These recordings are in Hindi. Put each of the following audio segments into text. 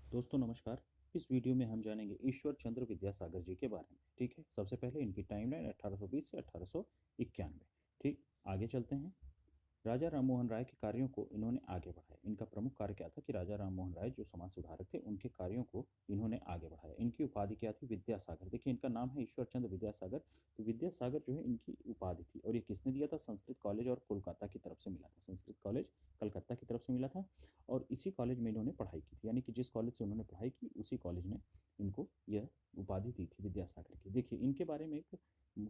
दोस्तों नमस्कार। इस वीडियो में हम जानेंगे ईश्वर चंद्र विद्यासागर जी के बारे में। ठीक है, सबसे पहले इनकी टाइमलाइन 1820 से 1891। ठीक, आगे चलते हैं। राजा राममोहन राय के कार्यों को इन्होंने आगे बढ़ाया। इनका प्रमुख कार्य क्या था कि राजा राममोहन राय जो समाज सुधारक थे उनके कार्यों को इन्होंने आगे बढ़ाया। इनकी उपाधि क्या थी? विद्यासागर। देखिए इनका नाम है ईश्वर चंद्र विद्यासागर, तो विद्यासागर जो है इनकी उपाधि थी। और ये किसने दिया था? संस्कृत कॉलेज और कोलकाता की तरफ से मिला था। संस्कृत कॉलेज कलकत्ता की तरफ से मिला था और इसी कॉलेज में इन्होंने पढ़ाई की थी। यानी कि जिस कॉलेज से उन्होंने पढ़ाई की उसी कॉलेज ने इनको यह उपाधि दी थी विद्यासागर की। देखिए इनके बारे में एक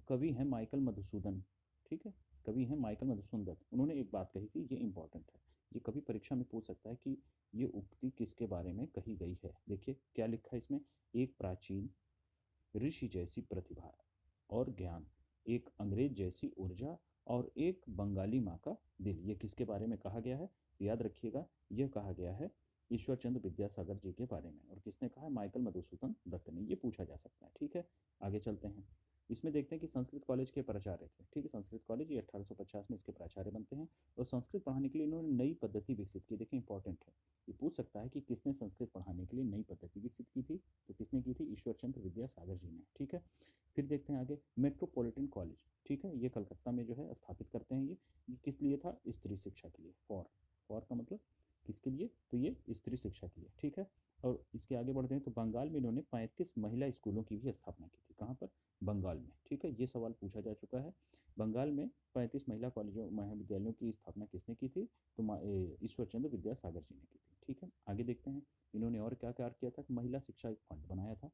कवि हैं माइकल मधुसूदन। ठीक है, कवि हैं माइकल मधुसूदन दत्त। उन्होंने एक बात कही थी, ये इंपॉर्टेंट है। ये कभी परीक्षा में पूछ सकता है कि ये उक्ति किसके बारे में कही गई है। देखिए क्या लिखा है इसमें? एक प्राचीन ऋषि जैसी प्रतिभा और ज्ञान, एक अंग्रेज जैसी ऊर्जा और एक बंगाली माँ का दिल। ये किसके बारे में कहा गया है? याद रखिएगा, यह कहा गया है ईश्वर चंद्र विद्यासागर जी के बारे में। और किसने कहा है? माइकल मधुसूदन दत्त ने। ये पूछा जा सकता है। ठीक है, आगे चलते हैं। इसमें देखते हैं कि संस्कृत कॉलेज के प्राचार्य थे। ठीक है, संस्कृत कॉलेज ये 1850 में इसके प्राचार्य बनते हैं। और संस्कृत पढ़ाने के लिए इन्होंने नई पद्धति विकसित की। देखिए इंपॉर्टेंट है, ये पूछ सकता है कि किसने संस्कृत पढ़ाने के लिए नई पद्धति विकसित की थी। तो किसने की थी? ईश्वर चंद्र विद्यासागर जी ने। ठीक है, फिर देखते हैं आगे मेट्रोपॉलिटन कॉलेज। ठीक है, ये कलकत्ता में जो है स्थापित करते हैं। ये किस लिए था? स्त्री शिक्षा के लिए। फॉर का मतलब किसके लिए? तो ये स्त्री शिक्षा के लिए। ठीक है, और इसके आगे बढ़ते हैं तो बंगाल में इन्होंने 35 महिला स्कूलों की भी स्थापना की थी। कहाँ पर? बंगाल में। ठीक है, ये सवाल पूछा जा चुका है। बंगाल में 35 महिला कॉलेजों महाविद्यालयों की स्थापना किसने की थी? तो ईश्वर चंद्र विद्यासागर जी ने की थी। ठीक है, आगे देखते हैं इन्होंने और क्या कार्य किया था। महिला शिक्षा एक फंड बनाया था,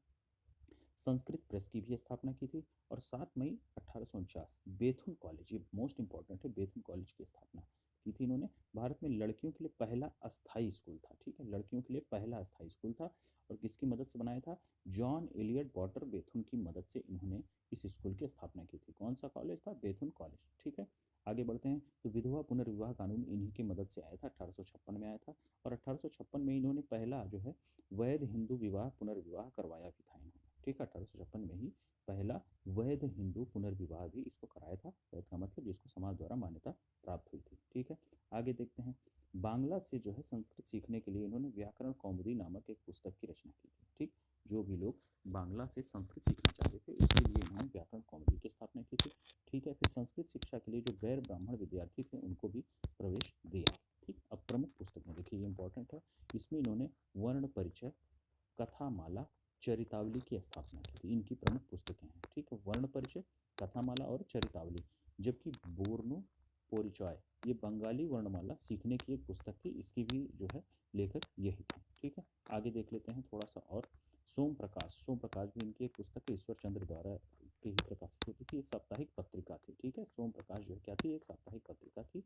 संस्कृत प्रेस की भी स्थापना की थी और 7 मई 1849 बेथुन कॉलेज, ये मोस्ट इंपॉर्टेंट है, बेथुन कॉलेज की स्थापना की थी इन्होंने। भारत में लड़कियों के लिए पहला अस्थाई स्कूल था। ठीक है, लड़कियों के लिए पहला अस्थाई स्कूल था और किसकी मदद से बनाया था? जॉन एलियट बॉटर बेथुन की मदद से इन्होंने इस स्कूल की स्थापना की थी। कौन सा कॉलेज था? बेथुन कॉलेज। ठीक है, आगे बढ़ते हैं तो विधवा पुनर्विवाह कानून इन्हीं की मदद से आया था, 1856 में आया था। और 1856 में इन्होंने पहला जो है वैध हिंदू विवाह पुनर्विवाह करवाया भी था इन्होंने। ठीक है, 1856 में ही पहला वैध हिंदू पुनर्विवाह भी इसको कराया था। वैध का मतलब जिसको समाज द्वारा मान्यता प्राप्त हुई थी। ठीक है, आगे देखते हैं। बांग्ला से जो है संस्कृत सीखने के लिए इन्होंने व्याकरण कौमुदी नामक एक पुस्तक की रचना की थी। ठीक, जो भी लोग बांग्ला से संस्कृत सीखना चाहते थे उसके लिए इन्होंने व्याकरण कौमुदी की स्थापना की थी। ठीक है, फिर संस्कृत शिक्षा के लिए जो गैर ब्राह्मण विद्यार्थी थे उनको भी प्रवेश दिया। ठीक, अब प्रमुख पुस्तक में देखिए ये इंपॉर्टेंट है, इसमें इन्होंने वर्ण परिचय, कथामाला, चरितावली की स्थापना की थी। इनकी प्रमुख पुस्तकें हैं। ठीक है, वर्ण परिचय, कथामाला और चरितावली। जबकि बोर्नो पोरिचॉय ये बंगाली वर्णमाला सीखने की एक पुस्तक थी, इसकी भी जो है लेखक यही थे। ठीक है, आगे देख लेते हैं थोड़ा सा और। सोम प्रकाश, सोम प्रकाश भी इनकी एक पुस्तक है, ईश्वर चंद्र द्वारा के ही प्रकाशित होती थी, एक साप्ताहिक पत्रिका थी। ठीक है, सोम प्रकाश जो है क्या थी? एक साप्ताहिक पत्रिका थी।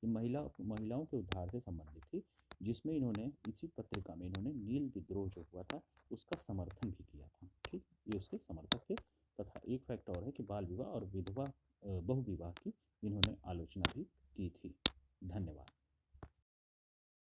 ये महिलाओं के उद्धार से संबंधित थी, जिसमें इन्होंने इसी पत्रिका में इन्होंने नील विद्रोह जो हुआ था उसका समर्थन भी किया था। ठीक, ये उसके समर्थक थे। तथा एक फैक्ट और है कि बाल विवाह और विधवा बहुविवाह की इन्होंने आलोचना भी की थी। धन्यवाद।